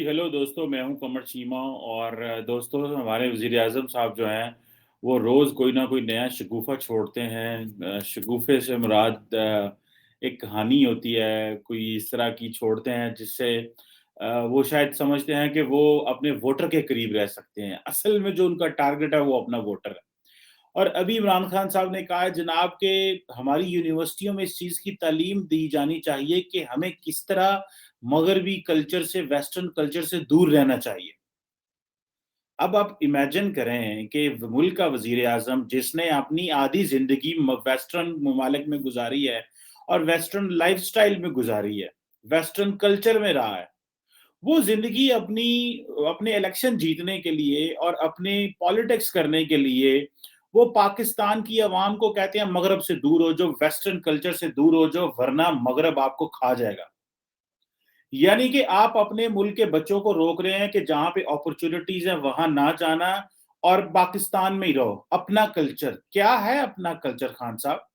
Hello दोस्तों, मैं हूं कमर चीमा। और दोस्तों, हमारे वज़ीर आज़म साहब जो हैं, वो रोज़ कोई ना कोई नया शगुफ़ा छोड़ते हैं। शगुफ़े से मुराद एक कहानी होती है, कोई इस तरह की छोड़ते हैं जिससे वो शायद समझते हैं कि वो अपने वोटर के करीब रह सकते हैं। असल में जो उनका टारगेट है, वो अपना वोटर है। और अभी इमरान खान साहब ने कहा है जनाब कि हमारी यूनिवर्सिटियों में इस चीज़ की तालीम दी जानी चाहिए कि हमें किस तरह मगरबी कल्चर से, वेस्टर्न कल्चर से दूर रहना चाहिए। अब आप इमेजिन करें कि मुल्क का वज़ीर-ए-आज़म जिसने अपनी आधी ज़िंदगी वेस्टर्न ममालिक में गुज़ारी है और वेस्टर्न लाइफ़स्टाइल में गुज़ारी है, वेस्टर्न कल्चर में रहा है। वो ज़िंदगी अपने इलेक्शन जीतने के लिए और अपनी पॉलिटिक्स करने के लिए वो पाकिस्तान की अवाम को कहते हैं मगरब से दूर हो जाओ, वेस्टर्न कल्चर से दूर हो जाओ, वरना मगरब आपको खा जाएगा। यानी कि आप अपने मुल्क के बच्चों को रोक रहे हैं कि जहाँ पे अपॉर्च्युनिटीज़ हैं वहाँ ना जाना और पाकिस्तान में ही रहो। अपना कल्चर, क्या है अपना कल्चर खान साहब?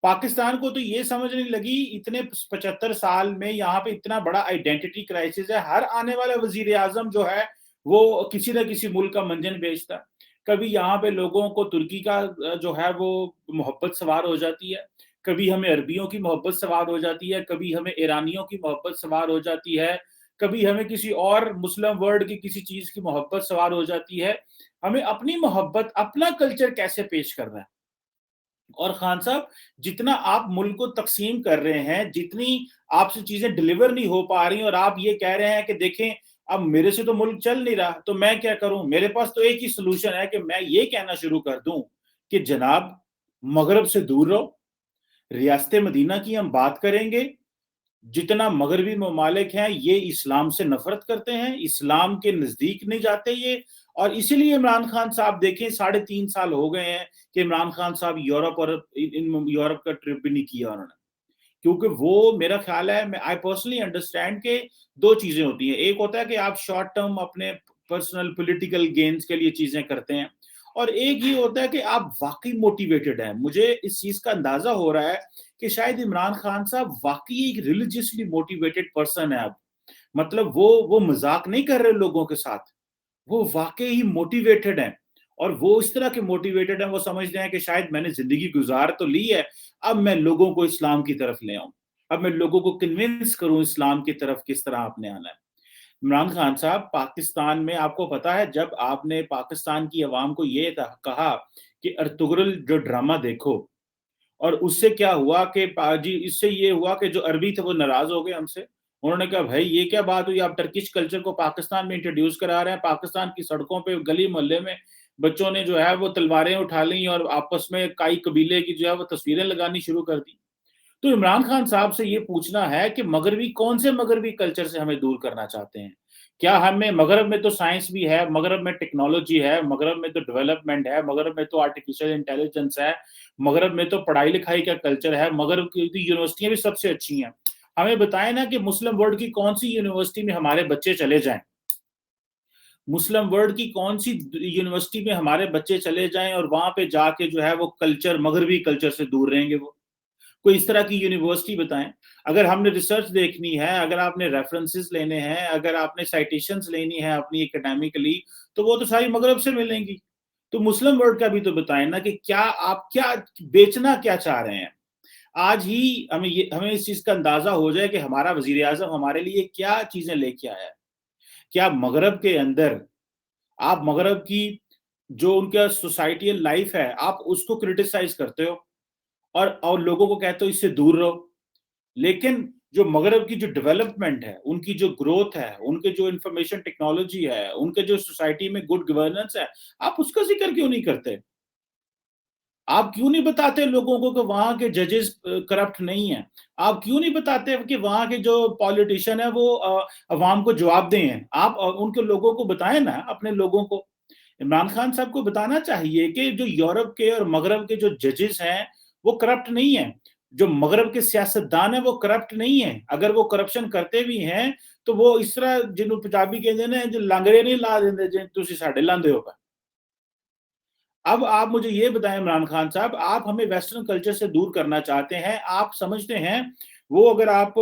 पाकिस्तान को तो ये समझ नहीं लगी इतने 75 साल में यहाँ पे इतना बड़ा आइडेंटिटी क्राइसिस है। हर आने वाला वज़ीर-ए-आज़म जो है, वो किसी न किसी मुल्क का मंजन बेचता है। कभी यहाँ पे लोगों को तुर्की का जो है वो मोहब्बत सवार हो जाती है, कभी हमें अरबियों की मोहब्बत सवार हो जाती है, कभी हमें ईरानियों की मोहब्बत सवार हो जाती है, कभी हमें किसी और मुस्लिम वर्ल्ड की किसी चीज़ की मोहब्बत सवार हो जाती है। हमें अपनी मोहब्बत, अपना कल्चर कैसे पेश करना है? और खान साहब, जितना आप मुल्क को तक़सीम कर रहे हैं, जितनी आपसे चीज़ें डिलीवर नहीं हो पा रही और आप ये कह रहे हैं कि देखें, अब मेरे से तो मुल्क चल नहीं रहा, तो मैं क्या करूँ? मेरे पास तो एक ही सॉल्यूशन है कि मैं ये कहना शुरू कर दूँ कि जनाब, मगरब से दूर रहो। रियासत मदीना की हम बात करेंगे, जितना मगरबी ममालिक हैं, ये इस्लाम से नफ़रत करते हैं, इस्लाम के नज़दीक नहीं जाते ये। और इसीलिए इमरान खान साहब देखें, साढ़े 3 साल हो गए हैं कि इमरान खान साहब यूरोप और इन यूरोप का ट्रिप भी नहीं किया उन्होंने। क्योंकि वो, मेरा ख़्याल है, मैं आई पर्सनली अंडरस्टैंड कि 2 चीज़ें होती हैं। एक होता है कि आप शॉर्ट टर्म अपने पर्सनल पॉलिटिकल गेन्स के लिए चीज़ें करते हैं, और एक ये होता है कि आप वाक़ई मोटिवेटेड हैं। मुझे इस चीज़ का अंदाज़ा हो रहा है कि शायद इमरान खान साहब वाक़ई एक रिलिजियसली मोटिवेटेड पर्सन है अब। मतलब वो मज़ाक नहीं कर रहे लोगों के साथ, वो वाक़ई ही मोटिवेटेड हैं। और वो इस तरह के मोटिवेटेड हैं, वो समझते हैं कि शायद मैंने ज़िंदगी गुज़ार तो ली है, अब मैं लोगों को इस्लाम की तरफ ले आऊँ। अब मैं लोगों को कन्विंस करूँ इस्लाम की तरफ किस तरह आपने आना है। इमरान खान साहब, पाकिस्तान में आपको पता है, जब आपने पाकिस्तान की अवाम को ये कहा कि अर्तुगरुल जो ड्रामा देखो, और उससे क्या हुआ कि पाजी इससे ये हुआ कि जो अरबी थे वो नाराज़ हो गए हमसे। उन्होंने कहा, भाई ये क्या बात हुई, आप टर्किश कल्चर को पाकिस्तान में इंट्रोड्यूस करा रहे हैं। पाकिस्तान की सड़कों पे, गली मोहल्ले में बच्चों ने जो है वो तलवारें उठा ली और आपस में कई कबीले की जो है वो तस्वीरें लगानी शुरू कर दी। तो इमरान खान साहब से ये पूछना है कि मगरबी, कौन से मगरबी कल्चर से हमें दूर करना चाहते हैं? क्या हमें, मगरब में तो साइंस भी है, मगरब में टेक्नोलॉजी है, मगरब में तो डेवलपमेंट है, मगरब में तो आर्टिफिशियल इंटेलिजेंस है, मगरब में तो पढ़ाई-लिखाई का कल्चर है, मगरब की तो यूनिवर्सिटियाँ भी सबसे अच्छी हैं। हमें बताएँ ना कि मुस्लिम वर्ल्ड की कौन-सी यूनिवर्सिटी में हमारे बच्चे चले जाएँ। मुस्लिम वर्ल्ड की कौन-सी यूनिवर्सिटी में हमारे बच्चे चले जाएँ और वहाँ पे जाके जो है वो कल्चर, मगरबी कल्चर से दूर रहेंगे वो। कोई इस तरह की यूनिवर्सिटी बताएँ। अगर हमने रिसर्च देखनी है, अगर आपने रेफरेंसेस लेने हैं, अगर आपने साइटेशंस लेनी है अपनी एकेडमिकली, तो वो तो सारी मगरब से मिलेंगी। तो मुस्लिम वर्ल्ड का भी तो बताएँ ना कि क्या आप क्या बेचना क्या चाह रहे हैं? आज ही हमें इस चीज़ का अंदाज़ा हो जाए कि हमारा वज़ीर-ए-आज़म हमारे लिए क्या चीज़ें लेके आया है। क्या मगरब के अंदर आप मगरब की जो उनका सोसाइटियल लाइफ़ है, आप उसको क्रिटिसाइज़ करते हो और लोगों को कहते हो इससे दूर रहो। लेकिन जो मगरब की जो डेवलपमेंट है, उनकी जो ग्रोथ है, उनके जो इंफॉर्मेशन टेक्नोलॉजी है, उनके जो सोसाइटी में गुड गवर्नेंस है, आप उसका ज़िक्र क्यों नहीं करते? आप क्यों नहीं बताते लोगों को कि वहाँ के जजेस करप्ट नहीं हैं? आप क्यों नहीं बताते कि वहाँ के जो पॉलिटिशियन है वो अवाम को जवाबदेह हैं? आप उनके लोगों को बताएँ ना, अपने लोगों को। इमरान खान साहब को बताना चाहिए कि जो यूरोप के और मगरब के जो जजेस हैं, वो करप्ट नहीं हैं। जो मगरब के सियासतदान हैं, वो करप्ट नहीं हैं। अगर वो करप्शन करते भी हैं, तो वो इस तरह जिन्हों पंजाबी कहते हैं जो लांगरे नहीं ला देंदे जे तुसी साडे लांदे हो। अब आप मुझे ये बताएं इमरान खान साहब, आप हमें वेस्टर्न कल्चर से दूर करना चाहते हैं। आप समझते हैं वो, अगर आप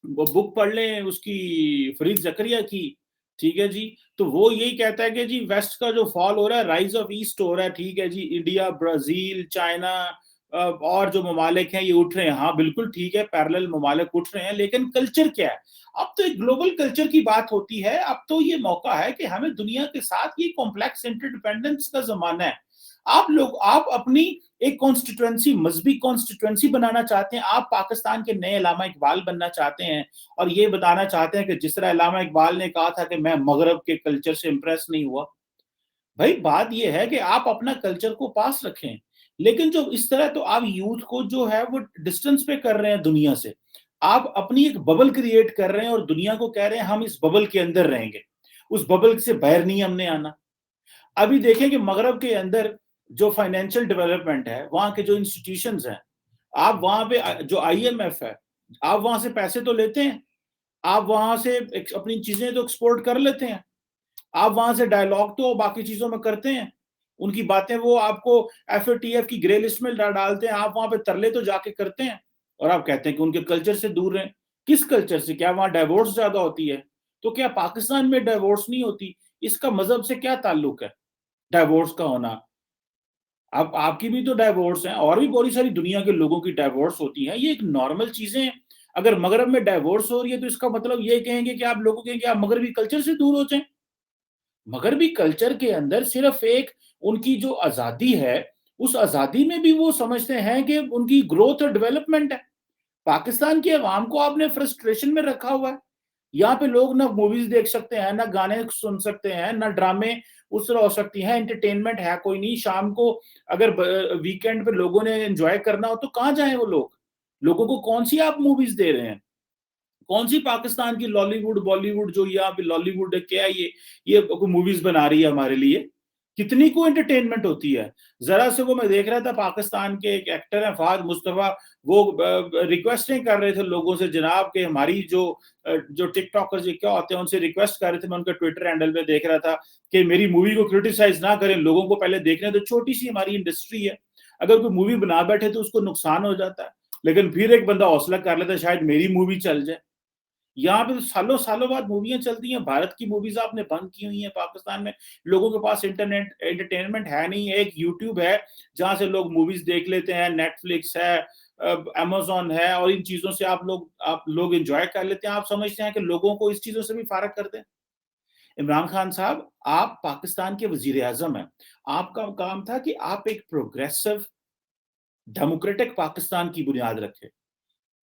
وہ बुक पढ़ लें उसकी फरीद ज़करिया की, ठीक है जी। तो वो यही कहता है कि जी वेस्ट का जो फॉल हो रहा है, राइज़ ऑफ ईस्ट हो रहा है, ठीक है जी। इंडिया, ब्राज़ील, चाइना और जो ममालिक हैं ये उठ रहे हैं। हाँ, बिल्कुल ठीक है, पैरेलल ममालिक उठ रहे हैं, लेकिन कल्चर क्या है? अब तो एक ग्लोबल कल्चर की बात होती है, अब तो ये मौका है कि हमें दुनिया के साथ ये कॉम्प्लेक्स इंटरडिपेंडेंस का ज़माना है। आप अपनी एक कॉन्स्टिट्यूएंसी, मज़हबी कॉन्स्टिट्यूएंसी बनाना चाहते हैं, आप पाकिस्तान के नए अल्लामा इकबाल बनना चाहते हैं और ये बताना चाहते हैं कि जिस तरह अल्लामा इकबाल ने कहा था कि मैं मगरब के कल्चर से इम्प्रेस नहीं हुआ। भाई बात ये है कि आप अपना कल्चर को पास रखें, लेकिन जो इस तरह तो आप यूथ को जो है वो डिस्टेंस पे कर रहे हैं दुनिया से। आप अपनी एक बबल क्रिएट कर रहे हैं और दुनिया को कह रहे हैं हम इस बबल के अंदर रहेंगे। उस बबल से बाहर नहीं हमने आना। अभी देखें कि मगरब के अंदर जो फाइनेंशियल डेवलपमेंट है, वहाँ के जो इंस्टीट्यूशंस हैं, आप वहाँ पे जो आईएमएफ है, आप वहाँ से पैसे तो लेते हैं, आप वहाँ से अपनी चीजें तो एक्सपोर्ट कर लेते हैं, आप वहां से डायलॉग तो बाकी चीजों में करते हैं, उनकी बातें वो आपको एफएटीएफ की ग्रे लिस्ट में डालते हैं, आप वहां पे तरले तो जाके करते हैं और आप कहते हैं कि उनके कल्चर से दूर रहें। किस कल्चर से? क्या वहां डाइवोर्स ज्यादा होती है? तो क्या पाकिस्तान में डाइवोर्स नहीं होती? इसका मजहब से क्या ताल्लुक है डाइवोर्स का होना? अब आपकी भी तो डाइवोर्स है और भी बहुत सारी दुनिया के लोगों की डाइवोर्स होती है, ये एक नॉर्मल चीजें हैं। अगर मगरब में डाइवोर्स हो रही है तो इसका मतलब ये कहेंगे कि आप लोगों कहेंगे आप मगरबी कल्चर से दूर हो जाएं। मगरबी कल्चर के अंदर सिर्फ एक उनकी जो आजादी है, उस आजादी में भी वो समझते हैं कि उनकी ग्रोथ और डेवलपमेंट है। पाकिस्तान की अवाम को आपने फ्रस्ट्रेशन में रखा हुआ है। यहाँ पे लोग ना मूवीज देख सकते हैं, ना गाने सुन सकते हैं, ना ड्रामे उस तरह हो सकती है, एंटरटेनमेंट है कोई नहीं। शाम को अगर वीकेंड पे लोगों ने एंजॉय करना हो तो कहाँ जाएं वो लोग? लोगों को कौन सी आप मूवीज दे रहे हैं? कौन सी पाकिस्तान की लॉलीवुड बॉलीवुड जो यहाँ पे लॉलीवुड है, क्या है ये मूवीज बना रही है हमारे लिए? कितनी को एंटरटेनमेंट होती है? जरा से वो मैं देख रहा था, पाकिस्तान के एक एक्टर है फहद मुस्तफा, वो रिक्वेस्टें कर रहे थे लोगों से, जनाब के हमारी जो टिकटॉकर्स क्या होते हैं उनसे रिक्वेस्ट कर रहे थे। मैं उनका ट्विटर हैंडल पे देख रहा था कि मेरी मूवी को क्रिटिसाइज ना करें, लोगों को पहले देखने। तो छोटी सी हमारी इंडस्ट्री है, अगर कोई मूवी बना बैठे तो उसको नुकसान हो जाता है, लेकिन फिर एक बंदा हौसला कर लेता है शायद मेरी मूवी चल जाए। यहाँ पे तो सालों सालों बाद मूवियां चलती हैं। भारत की मूवीज आपने बंद की हुई हैं। पाकिस्तान में लोगों के पास इंटरनेट एंटरटेनमेंट है नहीं है। एक यूट्यूब है जहां से लोग मूवीज देख लेते हैं, नेटफ्लिक्स है, अमेजोन है, और इन चीजों से आप लोग एंजॉय कर लेते हैं। आप समझते हैं कि लोगों को इस चीजों से भी फारग कर दें? इमरान खान साहब, आप पाकिस्तान के वजीर आजम हैं। आपका काम था कि आप एक प्रोग्रेसिव डेमोक्रेटिक पाकिस्तान की बुनियाद रखें।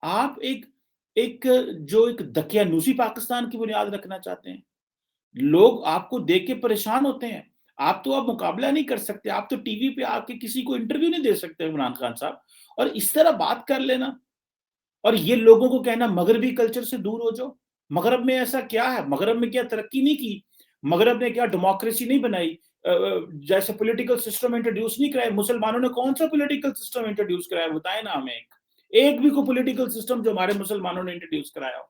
आप एक एक जो एक दकियानूसी पाकिस्तान की बुनियाद रखना चाहते हैं। लोग आपको देख के परेशान होते हैं। आप तो अब मुकाबला नहीं कर सकते, आप तो टीवी पे आके किसी को इंटरव्यू नहीं दे सकते इमरान खान साहब, और इस तरह बात कर लेना और ये लोगों को कहना मगरबी कल्चर से दूर हो जाओ। मगरब में ऐसा क्या है? मगरब में क्या तरक्की नहीं की? मगरब ने क्या डेमोक्रेसी नहीं बनाई? जैसे पॉलिटिकल सिस्टम इंट्रोड्यूस नहीं कराया? मुसलमानों ने कौन सा पॉलिटिकल सिस्टम इंट्रोड्यूस कराया? बताए ना हमें एक भी को पॉलिटिकल सिस्टम जो हमारे मुसलमानों ने इंट्रोड्यूस कराया हो।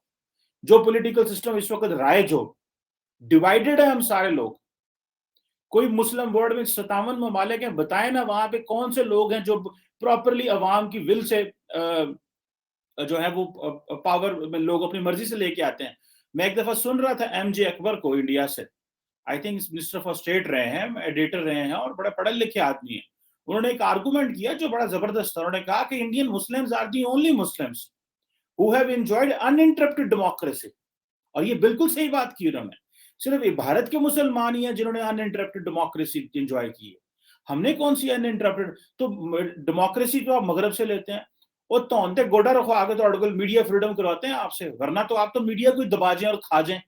जो पॉलिटिकल सिस्टम इस वक्त राइज हो, डिवाइडेड है हम सारे लोग। कोई मुस्लिम वर्ल्ड में 57 ममालिक हैं, बताए ना वहां पे कौन से लोग हैं जो प्रॉपरली अवाम की विल से जो है वो पावर में लोग अपनी मर्जी से लेके आते हैं। मैं एक दफा सुन रहा था एमजे अकबर को, इंडिया से, I think minister for state रहे हैं, एडिटर रहे हैं और बड़े पढ़े लिखे आदमी हैं। उन्होंने एक आर्गुमेंट किया जो बड़ा जबरदस्त था। उन्होंने कहा कि Indian Muslims are the only Muslims who have enjoyed uninterrupted democracy. और ये बिल्कुल सही बात की उन्होंने। सिर्फ ये भारत के मुसलमान ही हैं जिन्होंने अनइंटरप्टेड डेमोक्रेसी एंजॉय की है। हमने कौन सी अनइंटरप्टेड? तो डेमोक्रेसी तो आप मगरब से लेते हैं। और तो गोडा रखो आगे तो अड़गल मीडिया फ्रीडम करवाते हैं आपसे, वरना तो आप तो मीडिया को दबा जाए और खा जाए।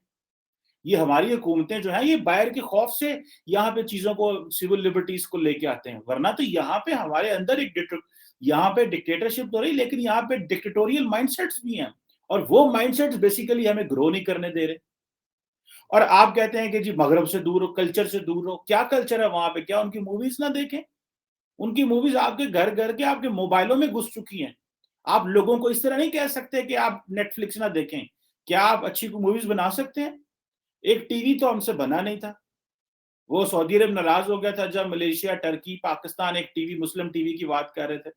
ये हमारी हुकूमतें जो है ये बाहर के खौफ से यहाँ पे चीजों को, सिविल लिबर्टीज को लेके आते हैं, वरना तो यहाँ पे हमारे अंदर यहाँ पे डिक्टेटरशिप तो रही, लेकिन यहाँ पे डिक्टेटोरियल माइंडसेट्स भी हैं और वो माइंडसेट्स बेसिकली हमें ग्रो नहीं करने दे रहे। और आप कहते हैं कि जी मगरब से दूर हो, कल्चर से दूर हो। क्या कल्चर है वहां पे? क्या उनकी मूवीज ना देखें? उनकी मूवीज आपके घर घर के आपके मोबाइलों में घुस चुकी हैं। आप लोगों को इस तरह नहीं कह सकते कि आप नेटफ्लिक्स ना देखें। क्या आप अच्छी मूवीज बना सकते हैं? एक टीवी तो हमसे बना नहीं था। वो सऊदी अरब नाराज हो गया था जब मलेशिया, टर्की, पाकिस्तान एक टीवी, मुस्लिम टीवी की बात कर रहे थे।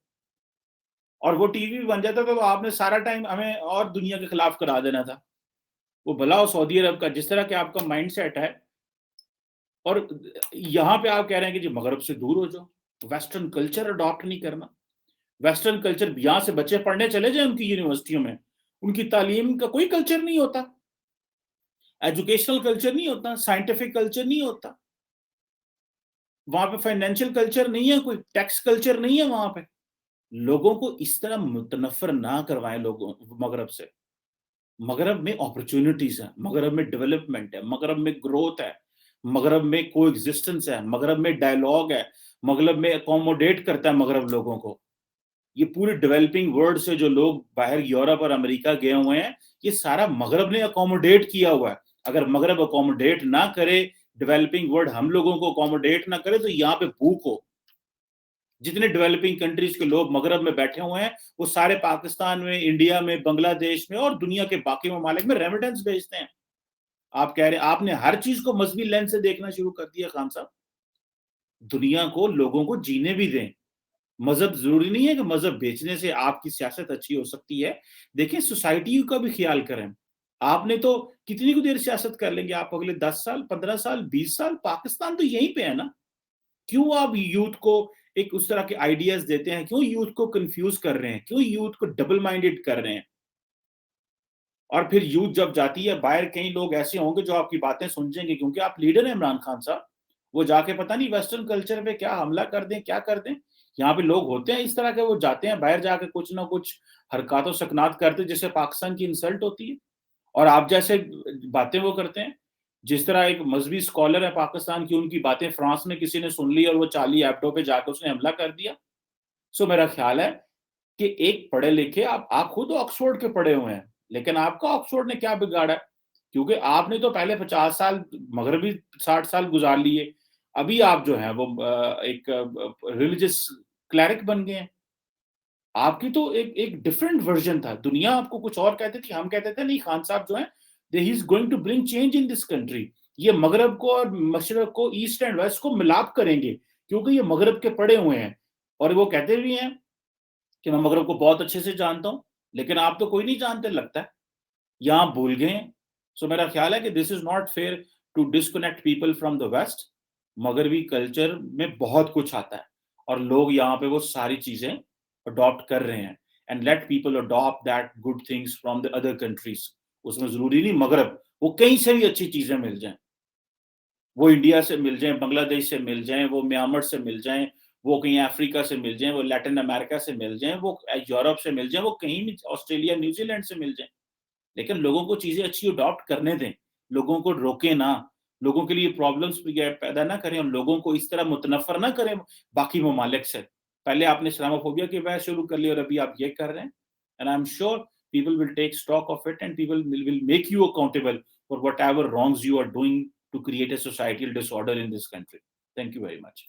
اور وہ ٹی وی بن جاتا تو آپ نے سارا ٹائم ہمیں اور دنیا کے خلاف کرا دینا تھا. وہ بھلا ہو سعودی عرب کا، جس طرح کہ آپ کا مائنڈ سیٹ ہے، اور یہاں پہ آپ کہہ رہے ہیں کہ جی مغرب سے دور ہو جاؤ، ویسٹرن کلچر اڈاپٹ نہیں کرنا. ویسٹرن کلچر، یہاں سے بچے پڑھنے چلے جائیں ان کی یونیورسٹیوں میں، ان کی تعلیم کا کوئی کلچر نہیں ہوتا، ایجوکیشنل کلچر نہیں ہوتا، سائنٹیفک کلچر نہیں ہوتا وہاں پہ، فائنینشیل کلچر نہیں ہے، کوئی ٹیکس کلچر نہیں ہے وہاں پہ. لوگوں کو اس طرح متنفر نہ کروائیں لوگوں مغرب سے. مغرب میں اپرچونٹیز ہیں، مغرب میں ڈیولپمنٹ ہے، مغرب میں گروتھ ہے، مغرب میں کو ایگزسٹنس ہے، مغرب میں ڈائلاگ ہے، مغرب میں اکوموڈیٹ کرتا ہے مغرب لوگوں کو. یہ پورے ڈیولپنگ ورلڈ سے جو لوگ باہر یورپ اور امریکہ گئے ہوئے ہیں، یہ سارا مغرب نے اکوموڈیٹ کیا ہوا ہے. اگر مغرب اکوموڈیٹ نہ کرے، ڈیولپنگ ورلڈ ہم لوگوں کو اکوموڈیٹ نہ کرے، تو یہاں پہ بھوک ہو. جتنے ڈیولپنگ کنٹریز کے لوگ مغرب میں بیٹھے ہوئے ہیں، وہ سارے پاکستان میں، انڈیا میں، بنگلہ دیش میں اور دنیا کے باقی ممالک میں ریمیٹنس بھیجتے ہیں. آپ کہہ رہے ہیں آپ نے ہر چیز کو مذہبی لینس سے دیکھنا شروع کر دیا. خان صاحب، دنیا کو، لوگوں کو جینے بھی دیں. مذہب ضروری نہیں ہے کہ مذہب بیچنے سے آپ کی سیاست اچھی ہو سکتی ہے. دیکھیں سوسائٹی کا بھی خیال کریں. آپ نے تو کتنی کو دیر سیاست کر لیں گے آپ اگلے 10 سال، 15 سال، 20 سال؟ پاکستان تو یہیں پہ ہے نا. کیوں آپ یوتھ کو ایک اس طرح کے آئیڈیاز دیتے ہیں؟ کیوں یوتھ کو کنفیوز کر رہے ہیں؟ کیوں یوتھ کو ڈبل مائنڈڈ کر رہے ہیں؟ اور پھر یوتھ جب جاتی ہے باہر، کئی لوگ ایسے ہوں گے جو آپ کی باتیں سمجھیں گے، کیونکہ آپ لیڈر ہیں عمران خان صاحب. وہ جا کے پتہ نہیں ویسٹرن کلچر پہ کیا حملہ کر دیں، کیا کر دیں. یہاں پہ لوگ ہوتے ہیں اس طرح کے، وہ جاتے ہیں باہر، جا کے کچھ نہ کچھ حرکات و سکنات کرتے جس سے پاکستان کی انسلٹ ہوتی ہے. اور آپ جیسے باتیں وہ کرتے ہیں. جس طرح ایک مذہبی اسکالر ہے پاکستان کی، ان کی باتیں فرانس میں کسی نے سن لی اور وہ چارلی ایبڈو پہ جا کے اس نے حملہ کر دیا. سو میرا خیال ہے کہ ایک پڑھے لکھے، آپ خود آکسفورڈ کے پڑھے ہوئے ہیں، لیکن آپ کا آکسفورڈ نے کیا بگاڑا ہے؟ کیونکہ آپ نے تو پہلے 50 سال، مغربی 60 سال گزار لیے. ابھی آپ جو ہیں وہ ایک ریلیجس کلیرک بن گئے ہیں. آپ کی تو ایک ڈفرنٹ ورژن تھا. دنیا آپ کو کچھ اور کہتے تھے، ہم کہتے تھے نہیں خان صاحب جو ہیں he is going to bring change in this country. یہ مغرب کو اور مشرق کو، ایسٹ اینڈ ویسٹ کو ملاپ کریں گے، کیونکہ یہ مغرب کے پڑے ہوئے ہیں. اور وہ کہتے بھی ہیں کہ میں مغرب کو بہت اچھے سے جانتا ہوں، لیکن آپ تو کوئی نہیں جانتے لگتا ہے، یہاں بھول گئے ہیں. سو میرا خیال ہے کہ this is not fair to disconnect people from the west. مغربی کلچر میں بہت کچھ آتا ہے اور لوگ یہاں پہ وہ ساری چیزیں اڈاپٹ کر رہے ہیں. And let people adapt that good things from the other countries. اس میں ضروری نہیں مغرب، وہ کہیں سے بھی اچھی چیزیں مل جائیں، وہ انڈیا سے مل جائیں، بنگلہ دیش سے مل جائیں، وہ میانمار سے مل جائیں، وہ کہیں افریقہ سے مل جائیں، وہ لیٹن امریکہ سے مل جائیں، وہ یورپ سے مل جائیں، وہ کہیں بھی آسٹریلیا، نیوزی لینڈ سے مل جائیں. لیکن لوگوں کو چیزیں اچھی اڈاپٹ کرنے دیں، لوگوں کو روکیں نہ، لوگوں کے لیے پرابلمس پیدا نہ کریں، اور لوگوں کو اس طرح متنفر نہ کریں باقی ممالک سے. پہلے آپ نے اسلاموفوبیا کی بحث شروع کر لی اور ابھی آپ یہ کر رہے ہیں. And I am sure people will take stock of it and people will make you accountable for whatever wrongs you are doing to create a societal disorder in this country. Thank you very much.